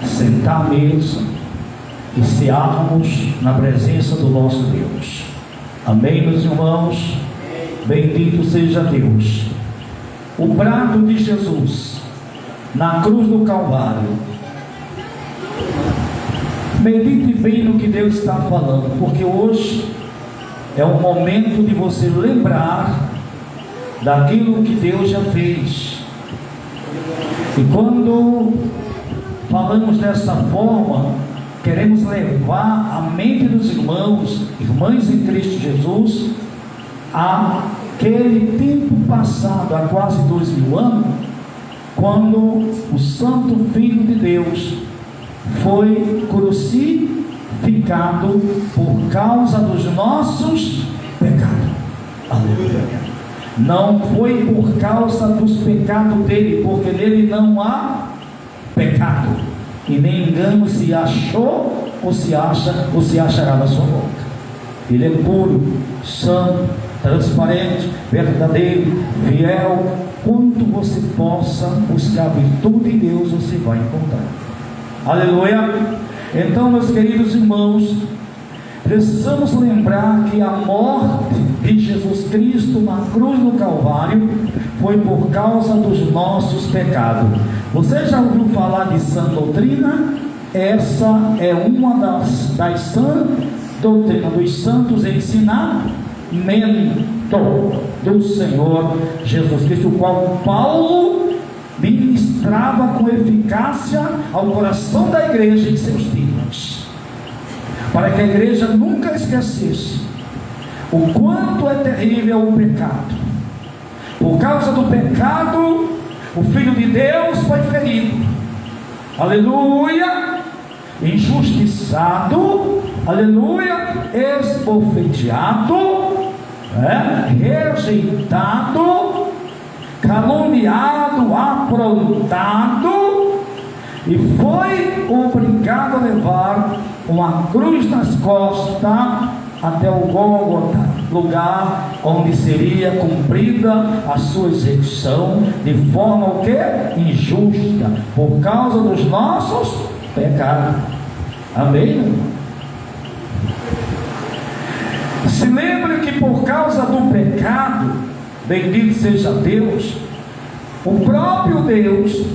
sentar à mesa e cearmos na presença do nosso Deus. Amém, meus irmãos? Bendito seja Deus. O prato de Jesus na cruz do Calvário. Medite bem no que Deus está falando, porque hoje é o momento de você lembrar daquilo que Deus já fez. E quando falamos dessa forma, queremos levar a mente dos irmãos, irmãs em Cristo Jesus, àquele tempo passado, há quase 2000 anos, quando o Santo Filho de Deus foi crucificado por causa dos nossos pecados. Aleluia. Não foi por causa dos pecados dele, porque nele não há pecado, e nem engano se achou ou se acha ou se achará na sua boca. Ele é puro, santo, transparente, verdadeiro, fiel. Quanto você possa buscar a virtude em Deus, você vai encontrar. Aleluia. Então, meus queridos irmãos, precisamos lembrar que a morte de Jesus Cristo na cruz do Calvário foi por causa dos nossos pecados. Você já ouviu falar de sã doutrina? Essa é uma das sã doutrina dos santos ensinamentos do Senhor Jesus Cristo, o qual Paulo ministrava com eficácia ao coração da igreja em seus dias, para que a igreja nunca esquecesse o quanto é terrível o pecado. Por causa do pecado, o Filho de Deus foi ferido, aleluia, injustiçado, aleluia, esbofeteado, rejeitado, caluniado, aprontado, e foi obrigado a levar uma cruz nas costas até o Gólgota, lugar onde seria cumprida a sua execução de forma o que? Injusta, por causa dos nossos pecados. Amém? Se lembre que por causa do pecado, bendito seja Deus, o próprio Deus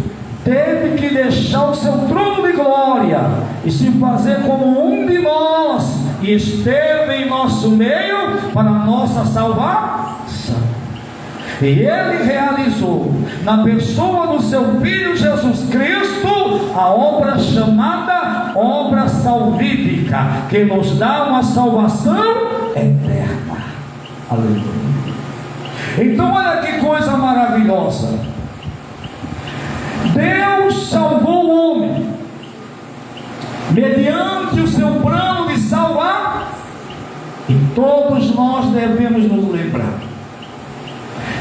teve que deixar o seu trono de glória e se fazer como um de nós, e esteve em nosso meio para a nossa salvação. E Ele realizou na pessoa do seu Filho Jesus Cristo a obra chamada obra salvífica, que nos dá uma salvação eterna. Aleluia. Então olha que coisa maravilhosa. Deus salvou o homem mediante o seu plano de salvar, e todos nós devemos nos lembrar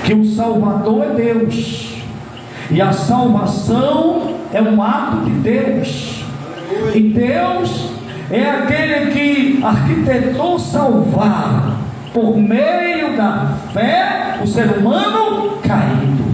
que o Salvador é Deus, e a salvação é um ato de Deus, e Deus é aquele que arquitetou salvar por meio da fé o ser humano caído.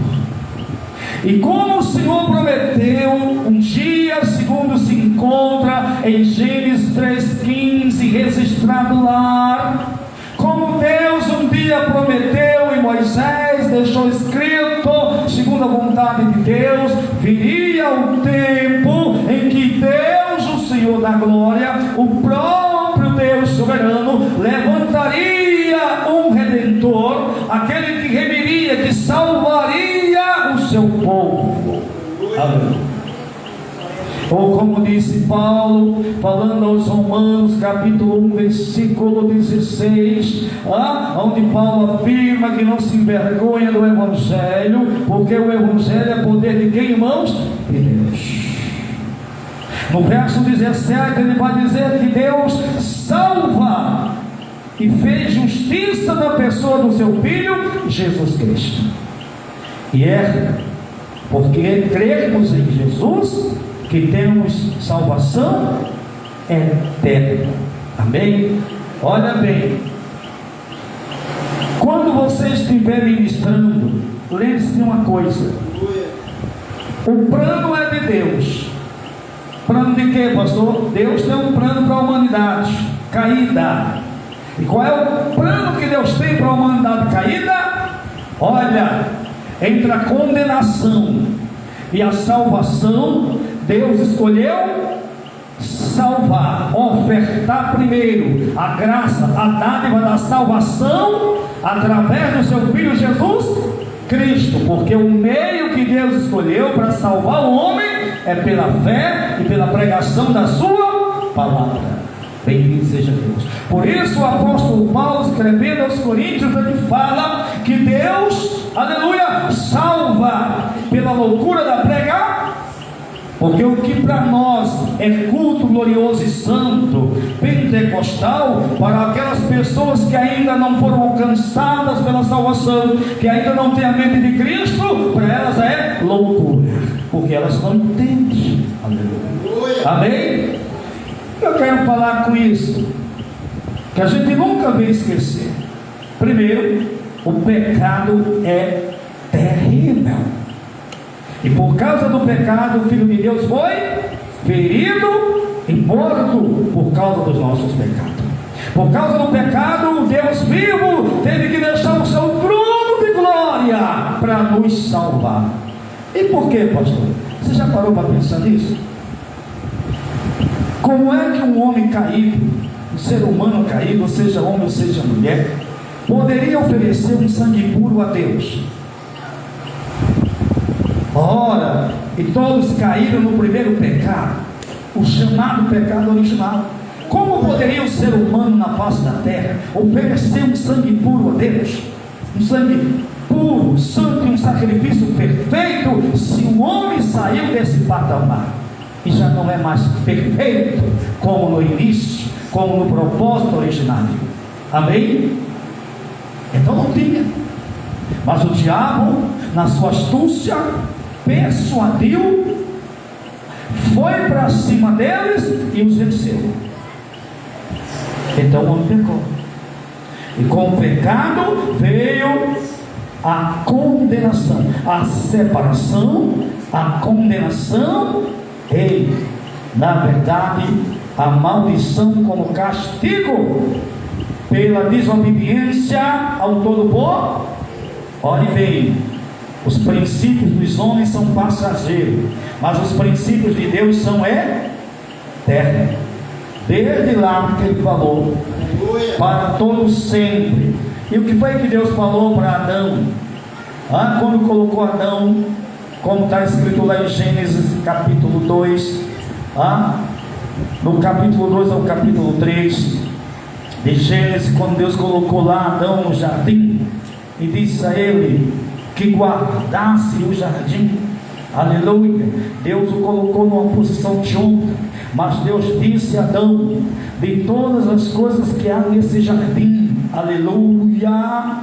E como o Senhor prometeu, um dia, segundo se encontra em Gênesis 3,15, registrado lá, como Deus um dia prometeu e Moisés deixou escrito, segundo a vontade de Deus, viria o tempo em que Deus, o Senhor da glória, o próprio Deus soberano, levantaria um redentor, aquele que remiria, que salvaria o seu povo. Aleluia. Ou como disse Paulo, falando aos Romanos, capítulo 1, versículo 16, onde Paulo afirma que não se envergonha do Evangelho, porque o Evangelho é poder de quem, irmãos? De Deus. No verso 17 ele vai dizer que Deus salva e fez justiça na pessoa do seu Filho Jesus Cristo. E é porque cremos em Jesus que temos salvação eterna. Amém? Olha bem, quando você estiver ministrando, lembre-se de uma coisa: o plano é de Deus para plano de quê, pastor? Deus tem um plano para a humanidade caída. E qual é o plano que Deus tem para a humanidade caída? Olha, entre a condenação e a salvação, Deus escolheu salvar, ofertar primeiro a graça, a dádiva da salvação através do seu Filho Jesus Cristo, porque o meio que Deus escolheu para salvar o homem é pela fé e pela pregação da sua palavra. Bendito seja Deus. Por isso o apóstolo Paulo, escrevendo aos Coríntios, ele fala que Deus, aleluia, salva pela loucura da pregação. Porque o que para nós é culto glorioso e santo, pentecostal, para aquelas pessoas que ainda não foram alcançadas pela salvação, que ainda não têm a mente de Cristo, para elas é loucura, porque elas não entendem. Aleluia. Amém? Eu quero falar com isso, que a gente nunca vai esquecer. Primeiro, o pecado é terrível. E por causa do pecado, o Filho de Deus foi ferido e morto por causa dos nossos pecados. Por causa do pecado, o Deus vivo teve que deixar o seu trono de glória para nos salvar. E por quê, pastor? Você já parou para pensar nisso? Como é que um homem caído, um ser humano caído, seja homem ou seja mulher, poderia oferecer um sangue puro a Deus? Ora, e todos caíram no primeiro pecado, o chamado pecado original. Como poderia o ser humano na face da terra oferecer um sangue puro a Deus? Um sangue puro, santo e um sacrifício perfeito, se o homem saiu desse patamar e já não é mais perfeito como no início, como no propósito originário? Amém? Então não tinha. Mas o diabo, na sua astúcia, persuadiu, foi para cima deles e os venceu. Então o homem pecou, e com o pecado veio a condenação, a separação, a condenação e, na verdade, a maldição como castigo pela desobediência ao Todo-Poderoso. Olhe bem, os princípios dos homens são passageiros, mas os princípios de Deus são eternos. Desde lá que ele falou, para todos sempre. E o que foi que Deus falou para Adão? Quando colocou Adão, como está escrito lá em Gênesis capítulo 2, no capítulo 2 ao capítulo 3 de Gênesis, quando Deus colocou lá Adão no jardim e disse a ele que guardasse o jardim, aleluia. Deus o colocou numa posição de honra, mas Deus disse a Adão: de todas as coisas que há nesse jardim, aleluia,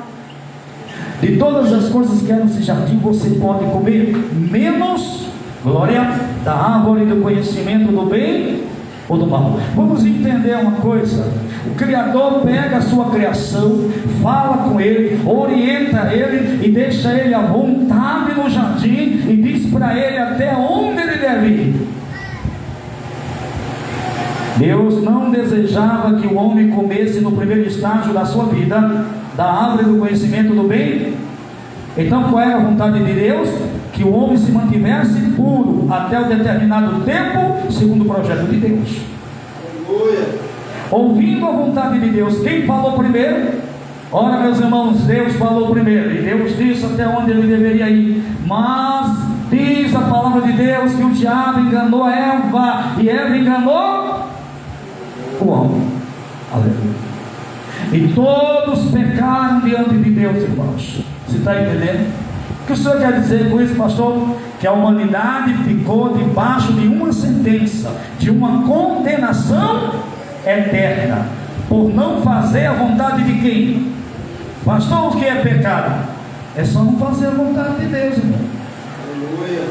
de todas as coisas que há nesse jardim você pode comer, menos, glória, da árvore do conhecimento do bem ou do mal. Vamos entender uma coisa: o Criador pega a sua criação, fala com ele, orienta ele e deixa ele à vontade no jardim e diz para ele até onde ele deve ir. Deus não desejava que o homem comesse no primeiro estágio da sua vida da árvore do conhecimento do bem. Então qual era a vontade de Deus? Que o homem se mantivesse puro até um determinado tempo, segundo o projeto de Deus. Aleluia. Ouvindo a vontade de Deus, quem falou primeiro? Ora, meus irmãos, Deus falou primeiro, e Deus disse até onde ele deveria ir. Mas diz a palavra de Deus que o diabo enganou a Eva, e Eva enganou o homem. Aleluia. E todos pecaram diante de Deus, irmãos. Você está entendendo? O que o senhor quer dizer com isso, pastor? Que a humanidade ficou debaixo de uma sentença, de uma condenação eterna, por não fazer a vontade de quem? Pastor, o que é pecado? É só não fazer a vontade de Deus, irmão. Aleluia.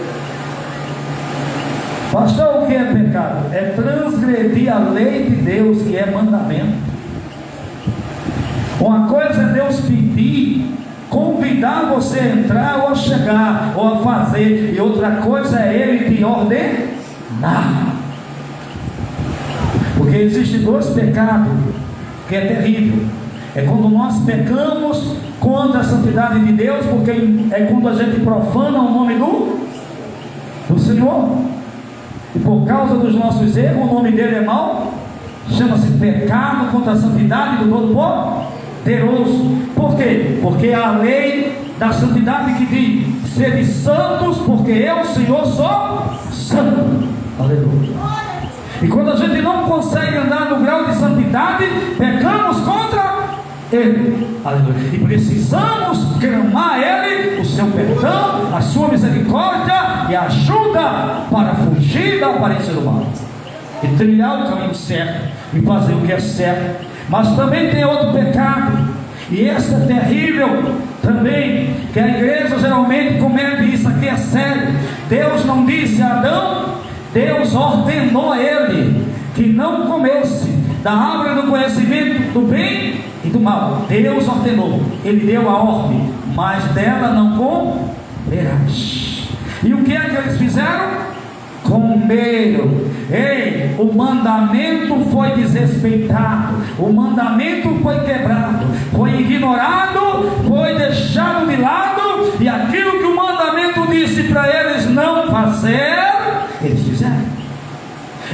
Pastor, o que é pecado? É transgredir a lei de Deus, que é mandamento. Uma coisa é Deus pedir, convidar você a entrar ou a chegar ou a fazer, e outra coisa é Ele te ordenar. Porque existem dois pecados que é terrível. É quando nós pecamos contra a santidade de Deus, porque é quando a gente profana o nome do Senhor. E por causa dos nossos erros, o nome dele é mau. Chama-se pecado contra a santidade do Todo-Poderoso. Por quê? Porque é a lei da santidade que diz: sede santos, porque eu, Senhor, sou santo. Aleluia. E quando a gente não consegue andar no grau de santidade, pecamos contra Ele. Aleluia. E precisamos clamar a Ele o seu perdão, a sua misericórdia e ajuda para fugir da aparência do mal e trilhar o caminho certo e fazer o que é certo. Mas também tem outro pecado, e esse é terrível também, que a igreja geralmente comete. Isso aqui é sério. Deus não disse a Adão, Deus ordenou a ele que não comesse da árvore do conhecimento do bem e do mal. Deus ordenou, Ele deu a ordem, mas dela não comerás. E o que é que eles fizeram? Comeram. Ei, o mandamento foi desrespeitado, o mandamento foi quebrado, foi ignorado, foi deixado de lado, e aquilo que o mandamento disse para eles não fazer, eles fizeram,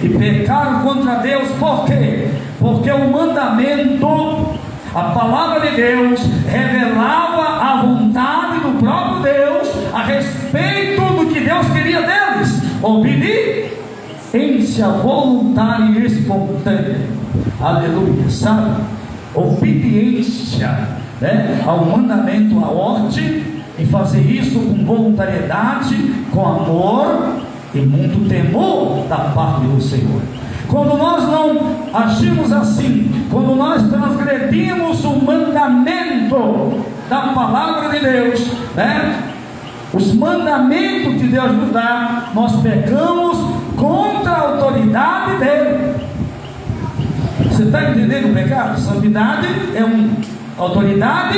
e pecaram contra Deus. Por quê? Porque o mandamento, a palavra de Deus, revelava a vontade do próprio Deus a respeito do que Deus queria deles. Obediência voluntária e espontânea. Aleluia. Sabe? Obediência, né, ao mandamento, à ordem, e fazer isso com voluntariedade, com amor e muito temor da parte do Senhor. Quando nós não agimos assim, quando nós transgredimos o mandamento da palavra de Deus, né, os mandamentos que Deus nos dá, nós pecamos contra a autoridade dele. Você está entendendo o pecado? Santidade é um, autoridade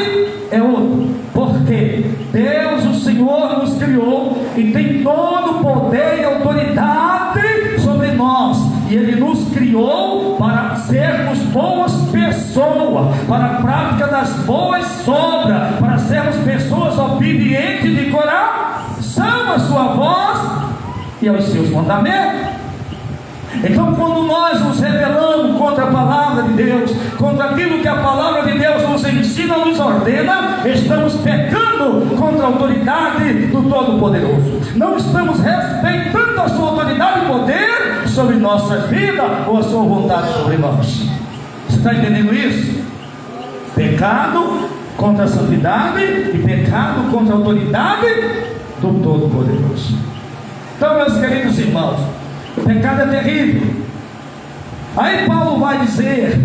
é outro. Porque Deus, o Senhor, nos criou e tem todo o poder e autoridade sobre nós, e Ele nos criou para sermos boas pessoas, para a prática das boas obras, para sermos pessoas obedientes de coração à sua voz e aos seus mandamentos. Então, quando nós nos rebelamos contra a palavra de Deus, contra aquilo que a palavra de Deus nos ensina, nos ordena, estamos pecando contra a autoridade do Todo-Poderoso. Não estamos respeitando a sua autoridade e poder sobre nossas vidas, ou a sua vontade sobre nós. Você está entendendo isso? Pecado contra a santidade e pecado contra a autoridade do Todo-Poderoso. Então, meus queridos irmãos, o pecado é terrível. Aí Paulo vai dizer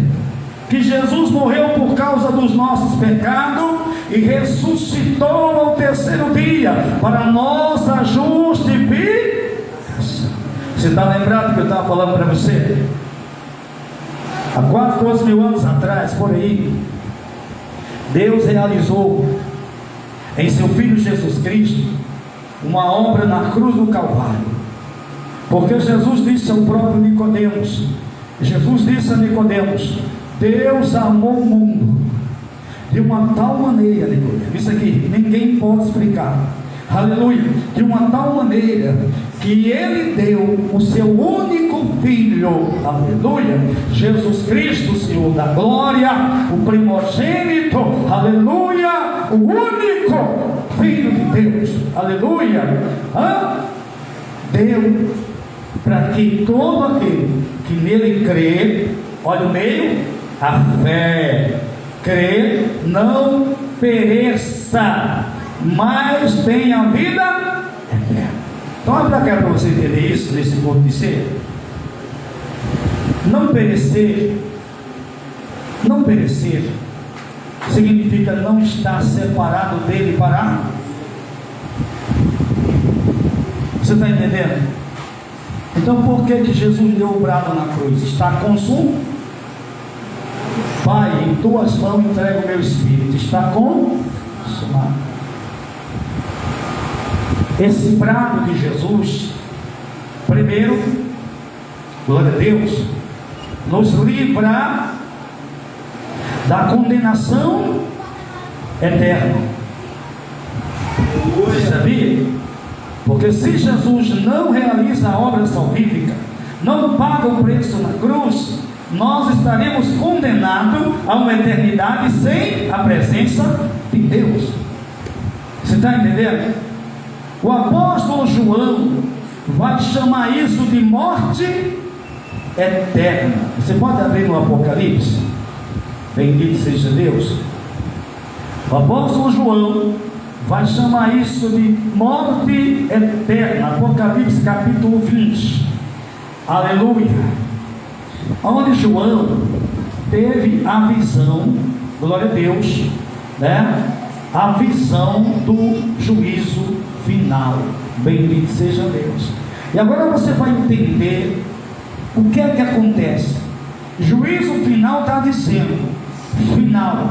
que Jesus morreu por causa dos nossos pecados e ressuscitou ao terceiro dia para nossa justificação. Você está lembrado do que eu estava falando para você? Há quase 12 mil anos atrás, por aí, Deus realizou em seu Filho Jesus Cristo uma obra na cruz do Calvário. Porque Jesus disse ao próprio Nicodemos, Jesus disse a Nicodemos: Deus amou o mundo de uma tal maneira, Nicodemos, isso aqui ninguém pode explicar, aleluia, de uma tal maneira que Ele deu o seu único Filho, aleluia, Jesus Cristo, Senhor da glória, o primogênito, aleluia, o único Filho de Deus, aleluia, deu para que todo aquele que nele crê, olha o meio, a fé, crê, não pereça, mas tenha vida eterna. Então olha para cá para você entender isso, nesse ponto de ser. Não perecer significa não estar separado dele para. Você está entendendo? Então por que Jesus deu o brado na cruz? Está consumado. Pai, em tuas mãos entrego o meu espírito. Está consumado. Esse brado de Jesus, primeiro, glória a Deus, nos livra da condenação eterna. Você sabia? Porque se Jesus não realiza a obra salvífica, não paga o preço na cruz, nós estaremos condenados a uma eternidade sem a presença de Deus. Você está entendendo? O apóstolo João vai chamar isso de morte eterna. Você pode abrir no Apocalipse? Bendito seja Deus. O apóstolo João vai chamar isso de morte eterna. Apocalipse capítulo 20. Aleluia. Onde João teve a visão, glória a Deus, né? A visão do juízo final. Bendito seja Deus. E agora você vai entender o que é que acontece. Juízo final está dizendo, final,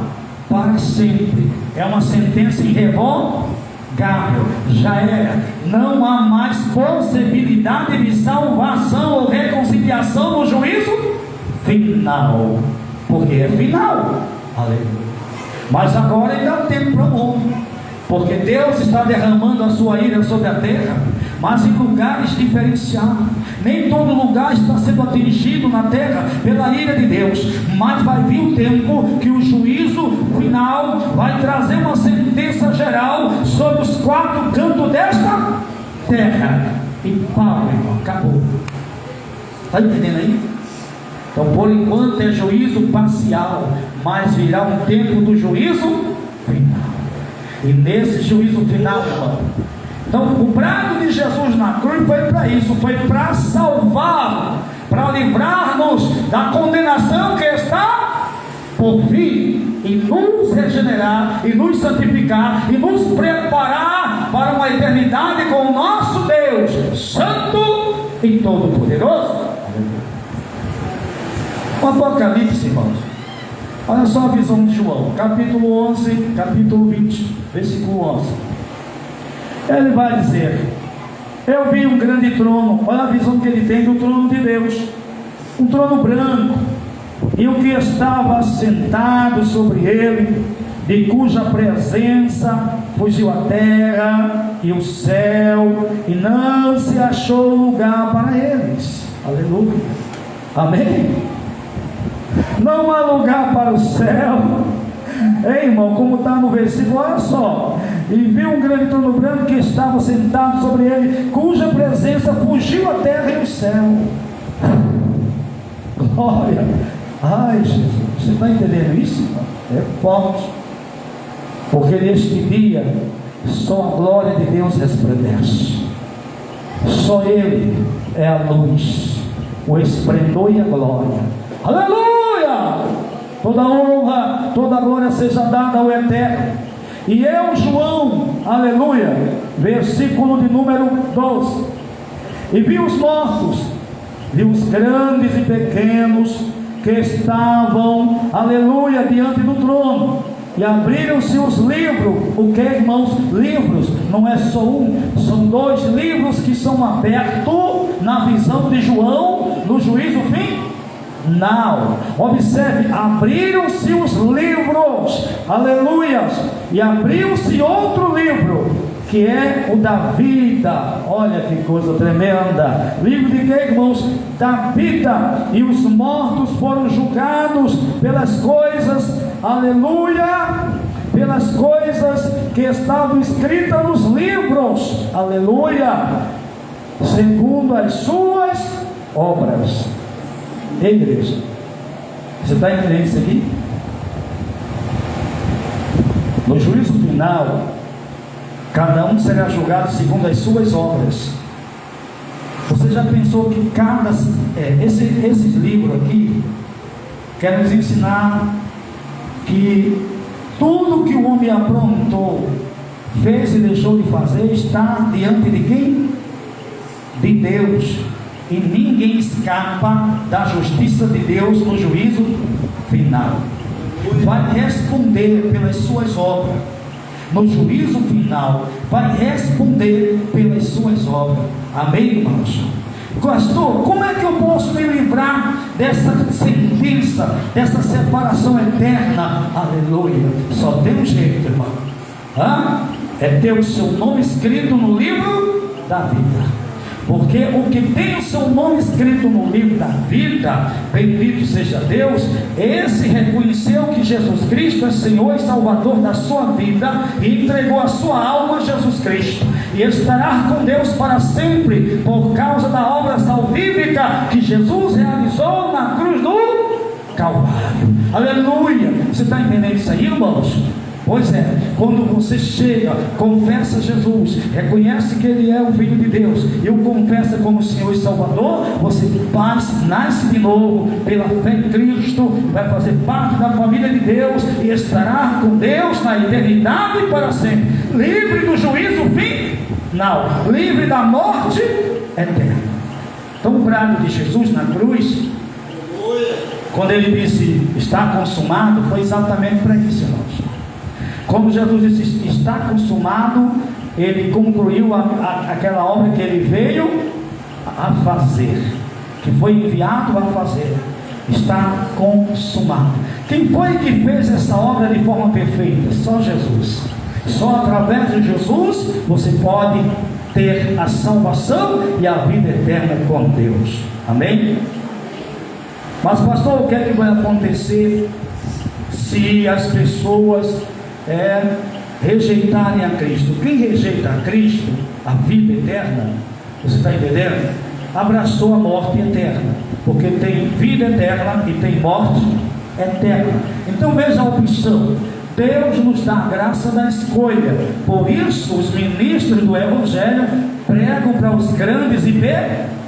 para sempre. É uma sentença irrevogável. Já era. Não há mais possibilidade de salvação ou reconciliação no juízo final. Porque é final. Aleluia. Mas agora ainda há tempo para o mundo, porque Deus está derramando a sua ira sobre a terra, mas em lugares diferenciados. Nem todo lugar está sendo atingido na terra pela ira de Deus, mas vai vir o tempo que o juízo final vai trazer uma sentença geral sobre os quatro cantos desta terra. E pau, irmão, acabou. Está entendendo aí? Então, por enquanto é juízo parcial, mas virá um tempo do juízo final. E nesse juízo final, irmão, então o brado de Jesus na cruz foi para isso, foi para salvar, para livrar-nos da condenação que está por vir, e nos regenerar, e nos santificar, e nos preparar para uma eternidade com o nosso Deus Santo e Todo-Poderoso. O Apocalipse, irmãos, olha só a visão de João, capítulo 11, capítulo 20, versículo 11. Ele vai dizer: eu vi um grande trono. Olha a visão que ele tem do trono de Deus, um trono branco, e o que estava sentado sobre ele, de cuja presença fugiu a terra e o céu, e não se achou lugar para eles. Aleluia, amém. Não há lugar para o céu. Ei, irmão, como está no versículo, olha só. E viu um grande trono branco que estava sentado sobre ele, cuja presença fugiu a terra e o céu. Glória. Ai, Jesus, você está entendendo isso, irmão? É forte. Porque neste dia só a glória de Deus resplandece. Só Ele é a luz, o esplendor e a glória. Aleluia! Toda honra, toda glória seja dada ao Eterno. E eu, João, aleluia, versículo de número 12, e vi os mortos, vi os grandes e pequenos, que estavam, aleluia, diante do trono, e abriram-se os livros. O que, irmãos? Livros, não é só um, são dois livros que são abertos na visão de João, no juízo final. Não, observe, abriram-se os livros, aleluia, e abriu-se outro livro, que é o da vida. Olha que coisa tremenda. Livro de que, irmãos? Da vida. E os mortos foram julgados pelas coisas, aleluia, pelas coisas que estavam escritas nos livros, aleluia, segundo as suas obras. Ei, igreja, você está entendendo isso aqui? No juízo final, cada um será julgado segundo as suas obras. Você já pensou que esses livros aqui querem nos ensinar que tudo que o homem aprontou, fez e deixou de fazer, está diante de quem? De Deus. E ninguém escapa da justiça de Deus no juízo final. Vai responder pelas suas obras. No juízo final, vai responder pelas suas obras. Amém, irmãos? Pastor, como é que eu posso me livrar dessa sentença, dessa separação eterna. Aleluia. Só tem um jeito, irmão. É ter o seu nome escrito no livro da vida. Porque o que tem o seu nome escrito no livro da vida, bendito seja Deus, esse reconheceu que Jesus Cristo é Senhor e Salvador da sua vida e entregou a sua alma a Jesus Cristo, e estará com Deus para sempre, por causa da obra salvífica que Jesus realizou na cruz do Calvário. Aleluia! Você está entendendo isso aí, irmãos? Pois é, quando você chega, confessa Jesus, reconhece que Ele é o Filho de Deus e o confessa como Senhor e Salvador, você nasce de novo pela fé em Cristo, vai fazer parte da família de Deus e estará com Deus na eternidade para sempre, livre do juízo final, livre da morte eterna. Então o brado de Jesus na cruz, quando Ele disse está consumado, foi exatamente para isso, irmãos. Como Jesus disse, está consumado, Ele concluiu aquela obra que Ele veio a fazer, que foi enviado a fazer. Está consumado. Quem foi que fez essa obra de forma perfeita? Só Jesus. Só através de Jesus você pode ter a salvação e a vida eterna com Deus. Amém? Mas pastor, o que é que vai acontecer se as pessoas rejeitarem a Cristo? Quem rejeita a Cristo, a vida eterna, você está entendendo? Abraçou a morte eterna, porque tem vida eterna e tem morte eterna. Então veja a opção. Deus nos dá a graça da escolha. Por isso os ministros do Evangelho pregam para os grandes e pequenos,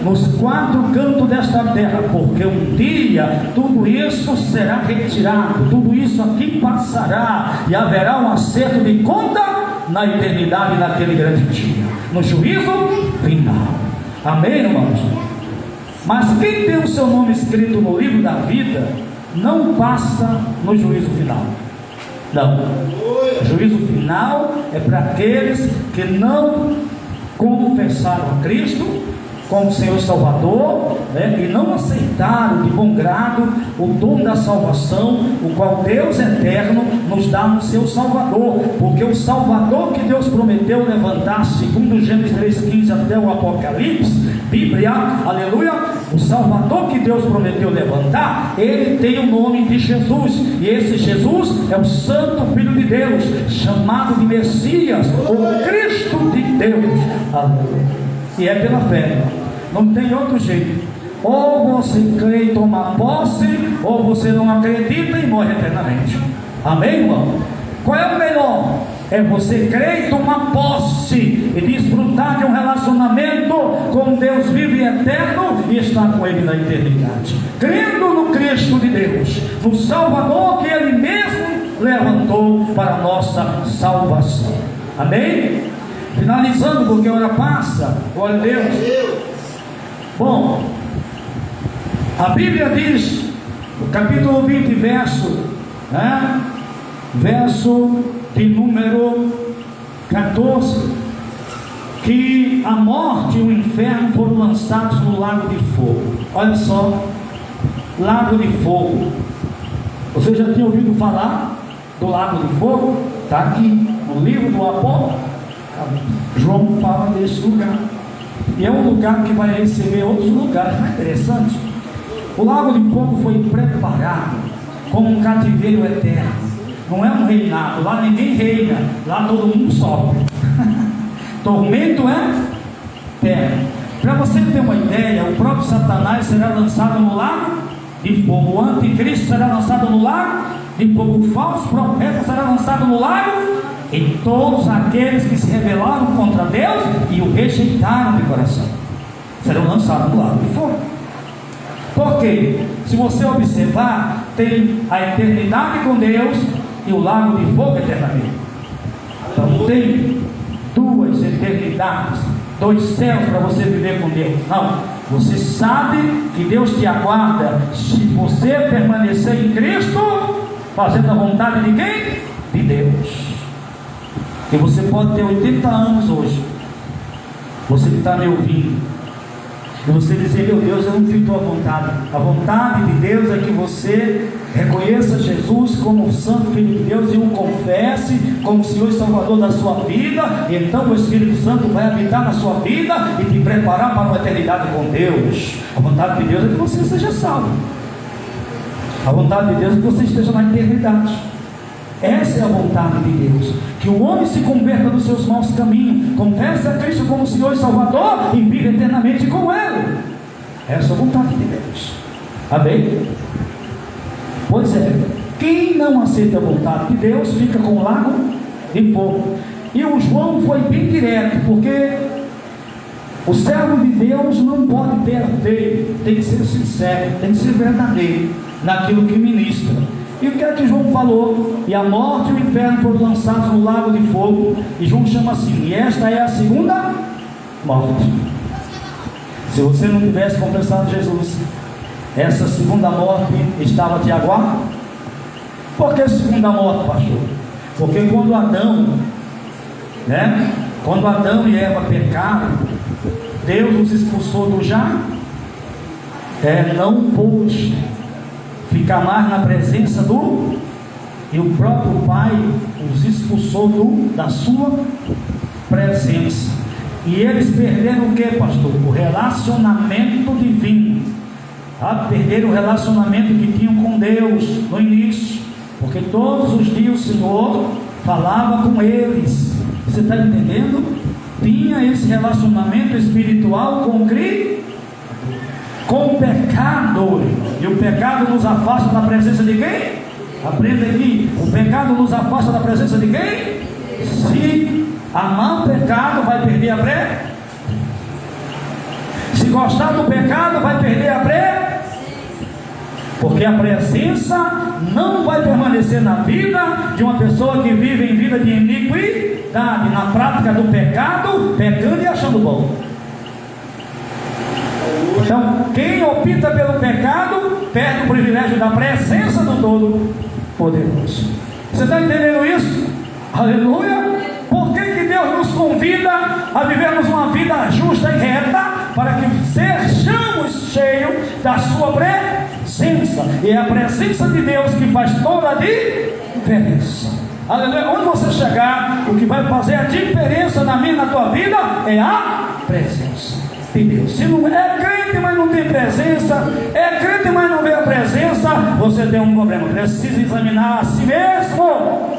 nos quatro cantos desta terra, porque um dia tudo isso será retirado, tudo isso aqui passará, e haverá um acerto de conta na eternidade, naquele grande dia, no juízo final. Amém, irmãos? Mas quem tem o seu nome escrito no livro da vida não passa no juízo final. Não. O juízo final é para aqueles que não confessaram a Cristo como Senhor e Salvador, e não aceitaram de bom grado o dom da salvação, o qual Deus eterno nos dá no seu Salvador, porque o Salvador que Deus prometeu levantar, segundo Gênesis 3,15 até o Apocalipse, Bíblia, aleluia, o Salvador que Deus prometeu levantar, ele tem o nome de Jesus, e esse Jesus é o Santo Filho de Deus, chamado de Messias, o Cristo de Deus, aleluia. E é pela fé, não tem outro jeito. Ou você crê e toma posse, ou você não acredita e morre eternamente. Amém, irmão? Qual é o melhor? É você crer e tomar posse e desfrutar de um relacionamento com Deus vivo e eterno e estar com Ele na eternidade, crendo no Cristo de Deus, no Salvador que Ele mesmo levantou para a nossa salvação. Amém? Finalizando, porque a hora passa, glória a Deus. Bom, a Bíblia diz, no capítulo 20, verso de número 14, que a morte e o inferno foram lançados no lago de fogo. Olha só, lago de fogo. Você já tinha ouvido falar do lago de fogo? Está aqui no livro do Apóstolo. João fala desse lugar, e é um lugar que vai receber outros lugares. Não é interessante? O lago de fogo foi preparado como um cativeiro eterno, não é um reinado, lá ninguém reina, lá todo mundo sofre. Tormento é eterno. Para você ter uma ideia, o próprio Satanás será lançado no lago de fogo, o anticristo será lançado no lago de fogo, o falso profeta será lançado no lago, e todos aqueles que se rebelaram contra Deus e o rejeitaram de coração serão lançados no lago de fogo. Por quê? Se você observar, tem a eternidade com Deus e o lago de fogo eternamente. Então tem duas eternidades, dois céus para você viver com Deus. Não, você sabe que Deus te aguarda se você permanecer em Cristo, fazendo a vontade de quem? De Deus. E você pode ter 80 anos hoje, você que está me ouvindo, e você dizer, meu Deus, eu não fiz tua vontade. A vontade de Deus é que você reconheça Jesus como o Santo Filho de Deus e o confesse como Senhor e Salvador da sua vida, e então o Espírito Santo vai habitar na sua vida e te preparar para uma eternidade com Deus. A vontade de Deus é que você seja salvo. A vontade de Deus é que você esteja na eternidade. Essa é a vontade de Deus, que o homem se converta dos seus maus caminhos, confesse a Cristo como Senhor e Salvador e vive eternamente com Ele. Essa é a vontade de Deus. Amém? Pois é, quem não aceita a vontade de Deus fica com o lago de fogo. E o João foi bem direto, porque o servo de Deus não pode ter feio, tem que ser sincero, tem que ser verdadeiro naquilo que ministra. E o que é que João falou? E a morte e o inferno foram lançados no lago de fogo, e João chama assim, e esta é a segunda morte. Se você não tivesse confessado Jesus, essa segunda morte estava te aguardando. Por que segunda morte, pastor? Porque quando Adão e Eva pecaram, Deus os expulsou do jardim, não pôde ficar mais na presença e o próprio Pai os expulsou da sua presença, e eles perderam o que, pastor? O relacionamento divino. Perderam o relacionamento que tinham com Deus no início, porque todos os dias o Senhor falava com eles. Você está entendendo? Tinha esse relacionamento espiritual com o pecado, e o pecado nos afasta da presença de quem? Aprenda aqui, o pecado nos afasta da presença de quem? Se amar o pecado, vai perder a presença. Se gostar do pecado, vai perder a presença, porque a presença não vai permanecer na vida de uma pessoa que vive em vida de iniquidade, na prática do pecado, pecando e achando bom. Então, quem opta pelo pecado perde o privilégio da presença do Todo-Poderoso. Você está entendendo isso? Aleluia! Por que Deus nos convida a vivermos uma vida justa e reta, para que sejamos cheios da sua presença? E é a presença de Deus que faz toda a diferença. Aleluia! Onde você chegar, o que vai fazer a diferença na minha e na tua vida é a presença de Deus. Se não é crente, mas não tem presença, é crente, mas não vê a presença, você tem um problema. Precisa examinar a si mesmo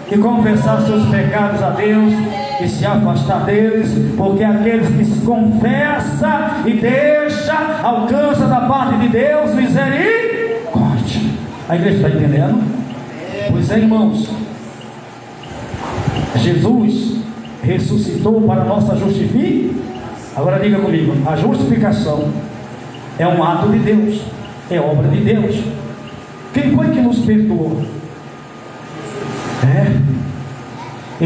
e confessar seus pecados a Deus e se afastar deles, porque aqueles que se confessa e deixa, alcança da parte de Deus misericórdia. A igreja está entendendo? Pois é, irmãos, Jesus ressuscitou para a nossa justificação. Agora diga comigo, a justificação é um ato de Deus, é obra de Deus. Quem foi que nos perdoou?